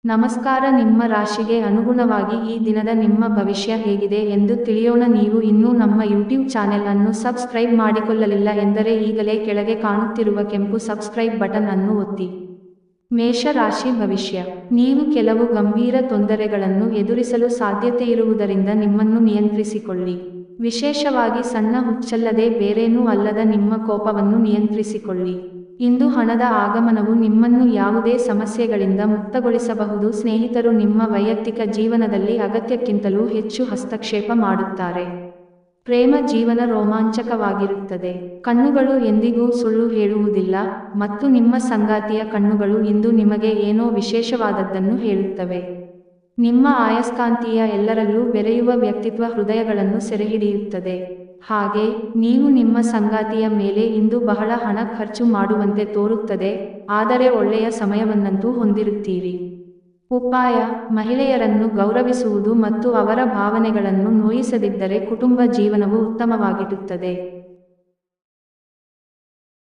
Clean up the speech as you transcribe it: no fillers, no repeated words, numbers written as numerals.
ನಮಸ್ಕಾರ. ನಿಮ್ಮ ರಾಶಿಗೆ ಅನುಗುಣವಾಗಿ ಈ ದಿನದ ನಿಮ್ಮ ಭವಿಷ್ಯ ಹೇಗಿದೆ ಎಂದು ತಿಳಿಯೋಣ. ನೀವು ಇನ್ನೂ ನಮ್ಮ ಯೂಟ್ಯೂಬ್ ಚಾನೆಲ್ ಅನ್ನು ಸಬ್ಸ್ಕ್ರೈಬ್ ಮಾಡಿಕೊಳ್ಳಲಿಲ್ಲ ಎಂದರೆ ಈಗಲೇ ಕೆಳಗೆ ಕಾಣುತ್ತಿರುವ ಕೆಂಪು ಸಬ್ಸ್ಕ್ರೈಬ್ ಬಟನ್ ಅನ್ನು ಒತ್ತಿ. ಮೇಷ ರಾಶಿ ಭವಿಷ್ಯ. ನೀವು ಕೆಲವು ಗಂಭೀರ ತೊಂದರೆಗಳನ್ನು ಎದುರಿಸಲು ಸಾಧ್ಯತೆಯಿರುವುದರಿಂದ ನಿಮ್ಮನ್ನು ನಿಯಂತ್ರಿಸಿಕೊಳ್ಳಿ. ವಿಶೇಷವಾಗಿ ಸಣ್ಣ ಹುಚ್ಚಲ್ಲದೆ ಬೇರೇನೂ ಅಲ್ಲದ ನಿಮ್ಮ ಕೋಪವನ್ನು ನಿಯಂತ್ರಿಸಿಕೊಳ್ಳಿ. ಇಂದು ಹಣದ ಆಗಮನವು ನಿಮ್ಮನ್ನು ಯಾವುದೇ ಸಮಸ್ಯೆಗಳಿಂದ ಮುಕ್ತಗೊಳಿಸಬಹುದು. ಸ್ನೇಹಿತರು ನಿಮ್ಮ ವೈಯಕ್ತಿಕ ಜೀವನದಲ್ಲಿ ಅಗತ್ಯಕ್ಕಿಂತಲೂ ಹೆಚ್ಚು ಹಸ್ತಕ್ಷೇಪ ಮಾಡುತ್ತಾರೆ. ಪ್ರೇಮ ಜೀವನ ರೋಮಾಂಚಕವಾಗಿರುತ್ತದೆ. ಕಣ್ಣುಗಳು ಎಂದಿಗೂ ಸುಳ್ಳು ಹೇಳುವುದಿಲ್ಲ ಮತ್ತು ನಿಮ್ಮ ಸಂಗಾತಿಯ ಕಣ್ಣುಗಳು ಇಂದು ನಿಮಗೆ ಏನೋ ವಿಶೇಷವಾದದ್ದನ್ನು ಹೇಳುತ್ತವೆ. ನಿಮ್ಮ ಆಯಸ್ಕಾಂತೀಯ ಎಲ್ಲರಲ್ಲೂ ಬೆರೆಯುವ ವ್ಯಕ್ತಿತ್ವ ಹೃದಯಗಳನ್ನು ಸೆರೆಹಿಡಿಯುತ್ತದೆ. ಹಾಗೆ ನೀವು ನಿಮ್ಮ ಸಂಗಾತಿಯ ಮೇಲೆ ಇಂದು ಬಹಳ ಹಣ ಖರ್ಚು ಮಾಡುವಂತೆ ತೋರುತ್ತದೆ, ಆದರೆ ಒಳ್ಳೆಯ ಸಮಯವನ್ನಂತೂ ಹೊಂದಿರುತ್ತೀರಿ. ಉಪಾಯ: ಮಹಿಳೆಯರನ್ನು ಗೌರವಿಸುವುದು ಮತ್ತು ಅವರ ಭಾವನೆಗಳನ್ನು ನೋಯಿಸದಿದ್ದರೆ ಕುಟುಂಬ ಜೀವನವು ಉತ್ತಮವಾಗಿರುತ್ತದೆ.